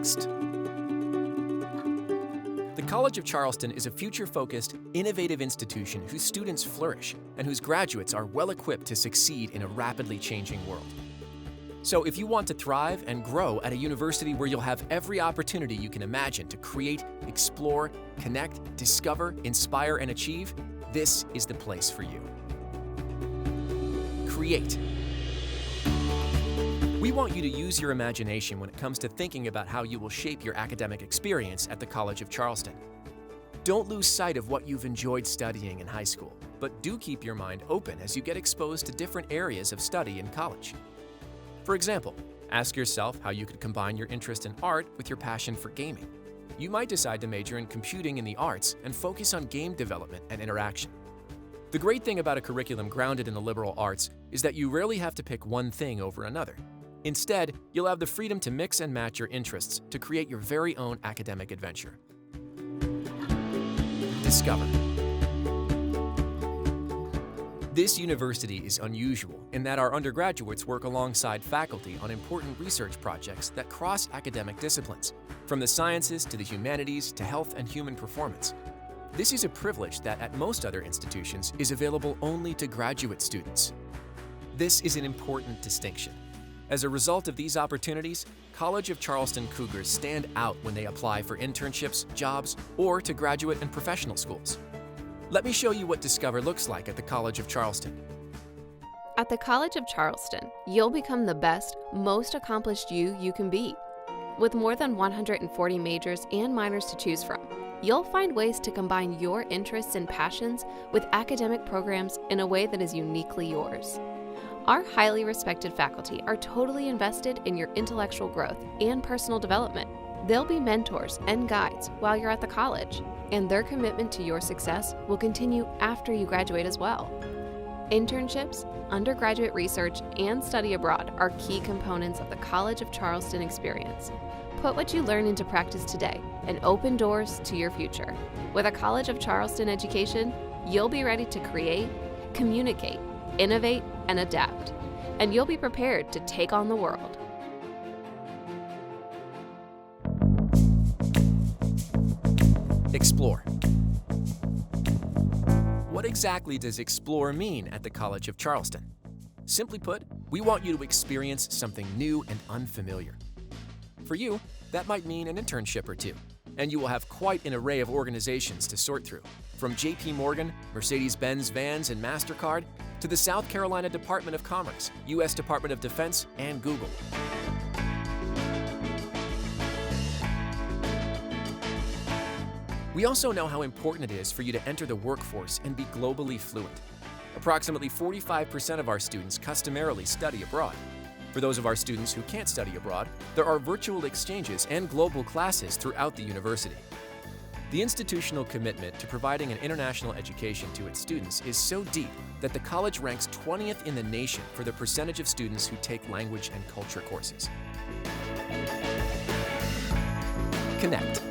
next. The College of Charleston is a future-focused, innovative institution whose students flourish and whose graduates are well-equipped to succeed in a rapidly changing world. So if you want to thrive and grow at a university where you'll have every opportunity you can imagine to create, explore, connect, discover, inspire, and achieve, this is the place for you. Create. We want you to use your imagination when it comes to thinking about how you will shape your academic experience at the College of Charleston. Don't lose sight of what you've enjoyed studying in high school, but do keep your mind open as you get exposed to different areas of study in college. For example, ask yourself how you could combine your interest in art with your passion for gaming. You might decide to major in computing in the arts and focus on game development and interaction. The great thing about a curriculum grounded in the liberal arts is that you rarely have to pick one thing over another. Instead, you'll have the freedom to mix and match your interests to create your very own academic adventure. Discover. This university is unusual in that our undergraduates work alongside faculty on important research projects that cross academic disciplines, from the sciences to the humanities to health and human performance. This is a privilege that at most other institutions is available only to graduate students. This is an important distinction. As a result of these opportunities, College of Charleston Cougars stand out when they apply for internships, jobs, or to graduate and professional schools. Let me show you what Discover looks like at the College of Charleston. At the College of Charleston, you'll become the best, most accomplished you can be. With more than 140 majors and minors to choose from, you'll find ways to combine your interests and passions with academic programs in a way that is uniquely yours. Our highly respected faculty are totally invested in your intellectual growth and personal development. They'll be mentors and guides while you're at the college, and their commitment to your success will continue after you graduate as well. Internships, undergraduate research, and study abroad are key components of the College of Charleston experience. Put what you learn into practice today and open doors to your future. With a College of Charleston education, you'll be ready to create, communicate, innovate, and adapt, and you'll be prepared to take on the world. Explore. What exactly does explore mean at the College of Charleston? Simply put, we want you to experience something new and unfamiliar. For you, that might mean an internship or two, and you will have quite an array of organizations to sort through, from JP Morgan, Mercedes-Benz Vans, and MasterCard, to the South Carolina Department of Commerce, U.S. Department of Defense, and Google. We also know how important it is for you to enter the workforce and be globally fluent. Approximately 45% of our students customarily study abroad. For those of our students who can't study abroad, there are virtual exchanges and global classes throughout the university. The institutional commitment to providing an international education to its students is so deep that the college ranks 20th in the nation for the percentage of students who take language and culture courses. Connect.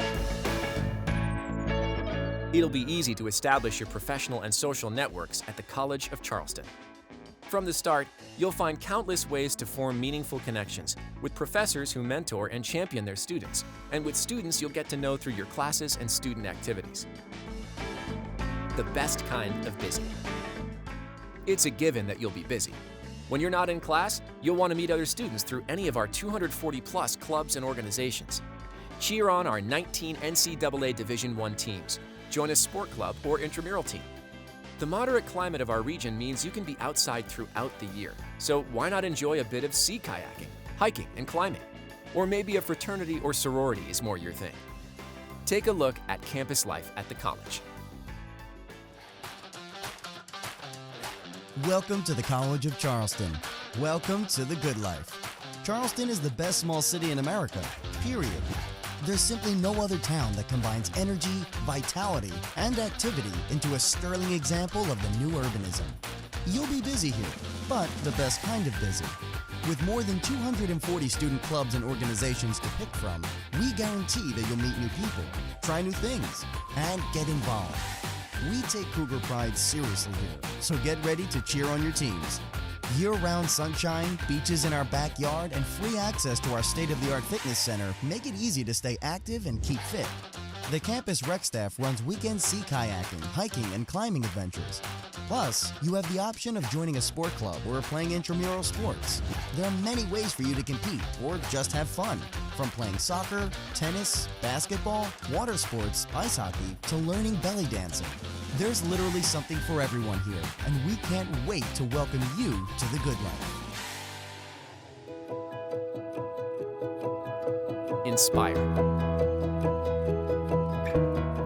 It'll be easy to establish your professional and social networks at the College of Charleston. From the start, you'll find countless ways to form meaningful connections with professors who mentor and champion their students, and with students you'll get to know through your classes and student activities. The best kind of busy. It's a given that you'll be busy. When you're not in class, you'll want to meet other students through any of our 240-plus clubs and organizations. Cheer on our 19 NCAA Division I teams. Join a sport club or intramural team. The moderate climate of our region means you can be outside throughout the year, so why not enjoy a bit of sea kayaking, hiking, and climbing? Or maybe a fraternity or sorority is more your thing. Take a look at campus life at the college. Welcome to the College of Charleston. Welcome to the good life. Charleston is the best small city in America, period. There's simply no other town that combines energy, vitality, and activity into a sterling example of the new urbanism. You'll be busy here, but the best kind of busy. With more than 240 student clubs and organizations to pick from, we guarantee that you'll meet new people, try new things, and get involved. We take Cougar Pride seriously here, so get ready to cheer on your teams. Year-round sunshine, beaches in our backyard, and free access to our state-of-the-art fitness center make it easy to stay active and keep fit. The campus rec staff runs weekend sea kayaking, hiking, and climbing adventures. Plus, you have the option of joining a sport club or playing intramural sports. There are many ways for you to compete or just have fun, from playing soccer, tennis, basketball, water sports, ice hockey, to learning belly dancing. There's literally something for everyone here, and we can't wait to welcome you to the Good Life. Inspire.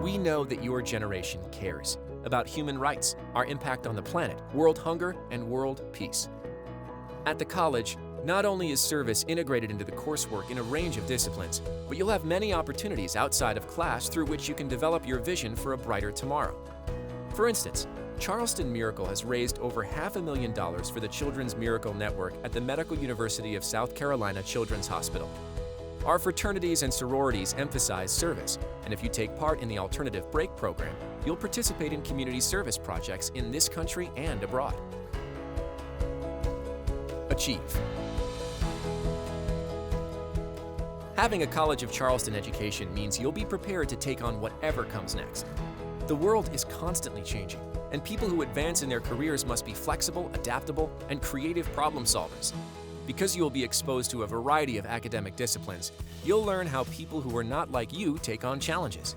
We know that your generation cares about human rights, our impact on the planet, world hunger, and world peace. At the college, not only is service integrated into the coursework in a range of disciplines, but you'll have many opportunities outside of class through which you can develop your vision for a brighter tomorrow. For instance, Charleston Miracle has raised over $500,000 for the Children's Miracle Network at the Medical University of South Carolina Children's Hospital. Our fraternities and sororities emphasize service, and if you take part in the Alternative Break program, you'll participate in community service projects in this country and abroad. Achieve. Having a College of Charleston education means you'll be prepared to take on whatever comes next. The world is constantly changing, and people who advance in their careers must be flexible, adaptable, and creative problem solvers. Because you will be exposed to a variety of academic disciplines, you'll learn how people who are not like you take on challenges.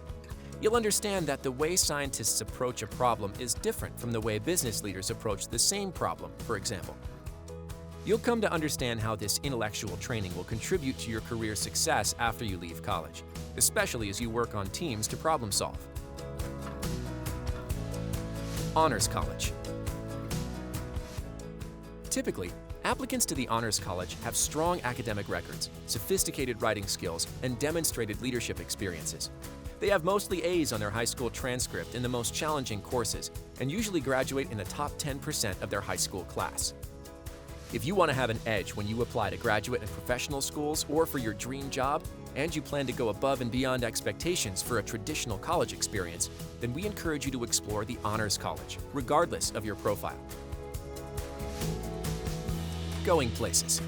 You'll understand that the way scientists approach a problem is different from the way business leaders approach the same problem, for example. You'll come to understand how this intellectual training will contribute to your career success after you leave college, especially as you work on teams to problem solve. Honors College. Typically, applicants to the Honors College have strong academic records, sophisticated writing skills, and demonstrated leadership experiences. They have mostly A's on their high school transcript in the most challenging courses, and usually graduate in the top 10% of their high school class. If you want to have an edge when you apply to graduate and professional schools or for your dream job, and you plan to go above and beyond expectations for a traditional college experience, then we encourage you to explore the Honors College, regardless of your profile. Going places.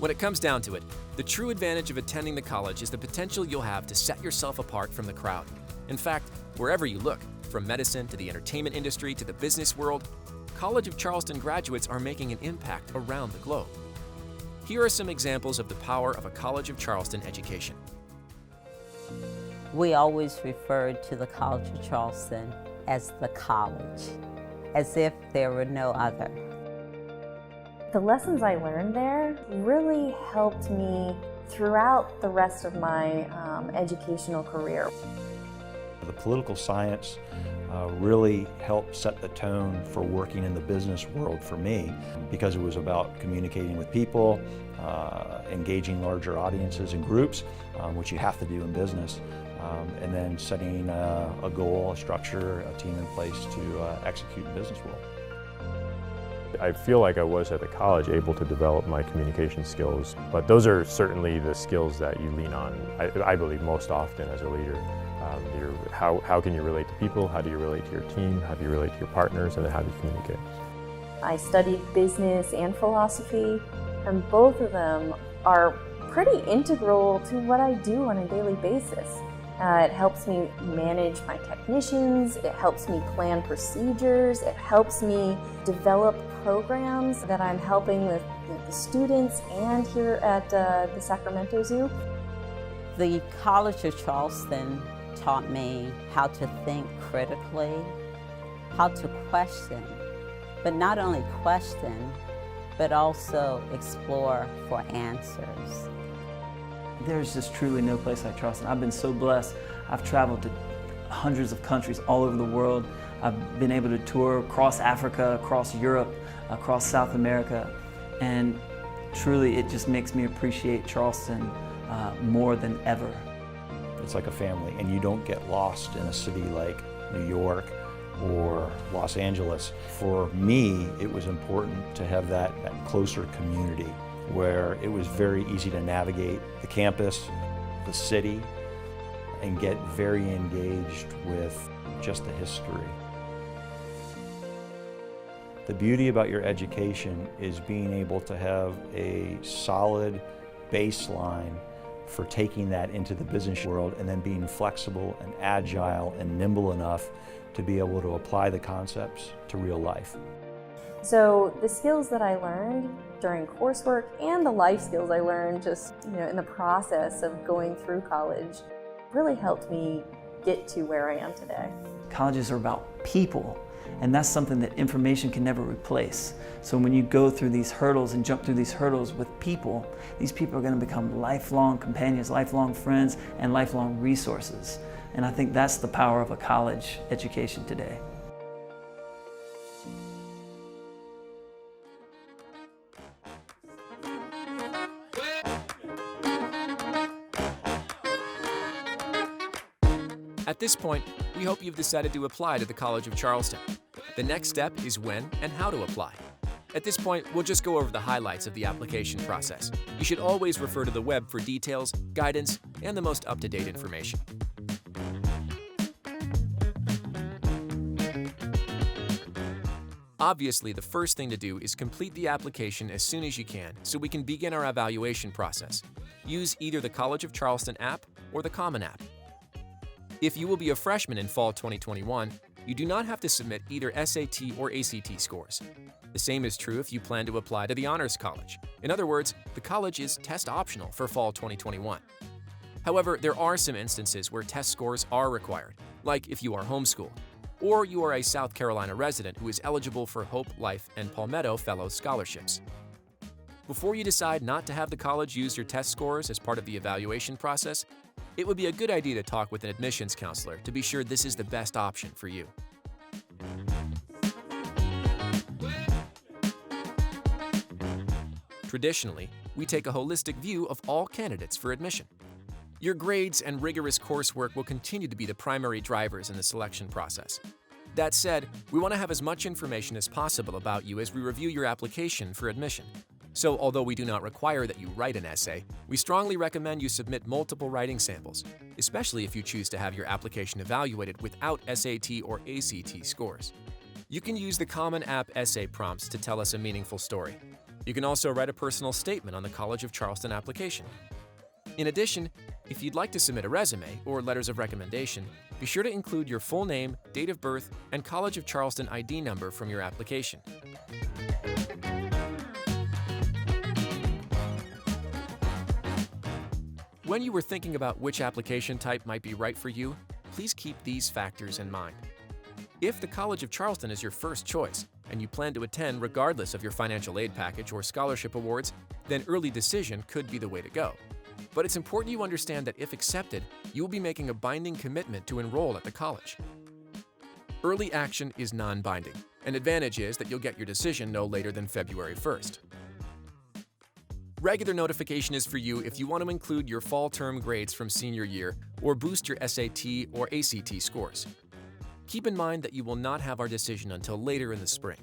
When it comes down to it, the true advantage of attending the college is the potential you'll have to set yourself apart from the crowd. In fact, wherever you look, from medicine to the entertainment industry to the business world, College of Charleston graduates are making an impact around the globe. Here are some examples of the power of a College of Charleston education. We always refer to the College of Charleston as the college, as if there were no other. The lessons I learned there really helped me throughout the rest of my educational career. The political science really helped set the tone for working in the business world for me, because it was about communicating with people, engaging larger audiences and groups, which you have to do in business, and then setting a goal, a structure, a team in place to execute in the business world. I feel like I was at the college able to develop my communication skills, but those are certainly the skills that you lean on, I believe, most often as a leader. How can you relate to people? How do you relate to your team? How do you relate to your partners? And then how do you communicate? I studied business and philosophy, and both of them are pretty integral to what I do on a daily basis. It helps me manage my technicians, it helps me plan procedures, it helps me develop programs that I'm helping with the students and here at the Sacramento Zoo. The College of Charleston taught me how to think critically, how to question, but not only question, but also explore for answers. There's just truly no place like Charleston. I've been so blessed. I've traveled to hundreds of countries all over the world. I've been able to tour across Africa, across Europe, across South America, and truly it just makes me appreciate Charleston more than ever. It's like a family, and you don't get lost in a city like New York or Los Angeles. For me, it was important to have that closer community where it was very easy to navigate the campus, the city, and get very engaged with just the history. The beauty about your education is being able to have a solid baseline for taking that into the business world and then being flexible and agile and nimble enough to be able to apply the concepts to real life. So the skills that I learned during coursework and the life skills I learned just in the process of going through college really helped me get to where I am today. Colleges are about people, and that's something that information can never replace. So when you go through these hurdles and jump through these hurdles with people, these people are going to become lifelong companions, lifelong friends, and lifelong resources. And I think that's the power of a college education today. At this point, we hope you've decided to apply to the College of Charleston. The next step is when and how to apply. At this point, we'll just go over the highlights of the application process. You should always refer to the web for details, guidance, and the most up-to-date information. Obviously, the first thing to do is complete the application as soon as you can so we can begin our evaluation process. Use either the College of Charleston app or the Common App. If you will be a freshman in fall 2021, you do not have to submit either SAT or ACT scores. The same is true if you plan to apply to the Honors College. In other words, the college is test optional for fall 2021. However, there are some instances where test scores are required, like if you are homeschooled, or you are a South Carolina resident who is eligible for Hope, Life, and Palmetto Fellows scholarships. Before you decide not to have the college use your test scores as part of the evaluation process, it would be a good idea to talk with an admissions counselor to be sure this is the best option for you. Traditionally, we take a holistic view of all candidates for admission. Your grades and rigorous coursework will continue to be the primary drivers in the selection process. That said, we want to have as much information as possible about you as we review your application for admission. So, although we do not require that you write an essay, we strongly recommend you submit multiple writing samples, especially if you choose to have your application evaluated without SAT or ACT scores. You can use the Common App essay prompts to tell us a meaningful story. You can also write a personal statement on the College of Charleston application. In addition, if you'd like to submit a resume or letters of recommendation, be sure to include your full name, date of birth, and College of Charleston ID number from your application. When you were thinking about which application type might be right for you, please keep these factors in mind. If the College of Charleston is your first choice, and you plan to attend regardless of your financial aid package or scholarship awards, then early decision could be the way to go. But it's important you understand that if accepted, you will be making a binding commitment to enroll at the college. Early action is non-binding. An advantage is that you'll get your decision no later than February 1st. Regular notification is for you if you want to include your fall term grades from senior year or boost your SAT or ACT scores. Keep in mind that you will not have our decision until later in the spring.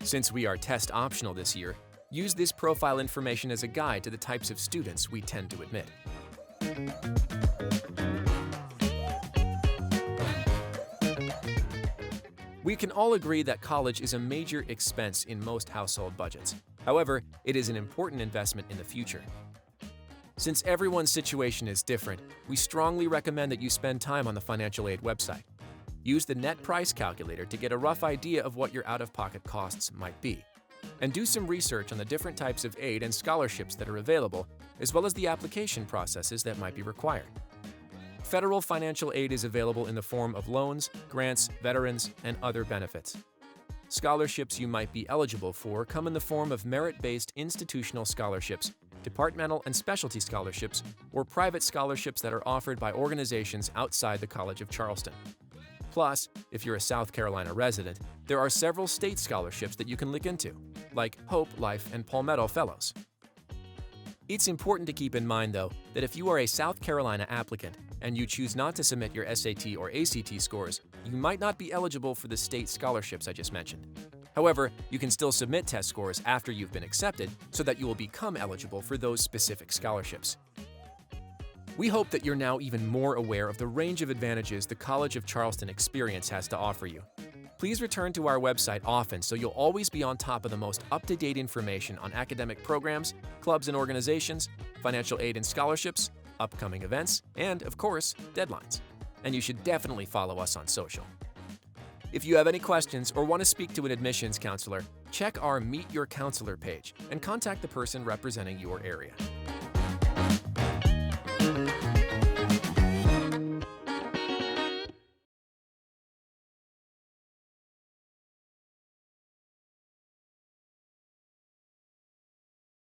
Since we are test optional this year, use this profile information as a guide to the types of students we tend to admit. We can all agree that college is a major expense in most household budgets. However, it is an important investment in the future. Since everyone's situation is different, we strongly recommend that you spend time on the financial aid website. Use the net price calculator to get a rough idea of what your out-of-pocket costs might be. And do some research on the different types of aid and scholarships that are available, as well as the application processes that might be required. Federal financial aid is available in the form of loans, grants, veterans, and other benefits. Scholarships you might be eligible for come in the form of merit-based institutional scholarships, departmental and specialty scholarships, or private scholarships that are offered by organizations outside the College of Charleston. Plus, if you're a South Carolina resident, there are several state scholarships that you can look into, like Hope, Life, and Palmetto Fellows. It's important to keep in mind, though, that if you are a South Carolina applicant and you choose not to submit your SAT or ACT scores, you might not be eligible for the state scholarships I just mentioned. However, you can still submit test scores after you've been accepted so that you will become eligible for those specific scholarships. We hope that you're now even more aware of the range of advantages the College of Charleston experience has to offer you. Please return to our website often so you'll always be on top of the most up-to-date information on academic programs, clubs and organizations, financial aid and scholarships, upcoming events, and, of course, deadlines. And you should definitely follow us on social. If you have any questions or want to speak to an admissions counselor, check our Meet Your Counselor page and contact the person representing your area.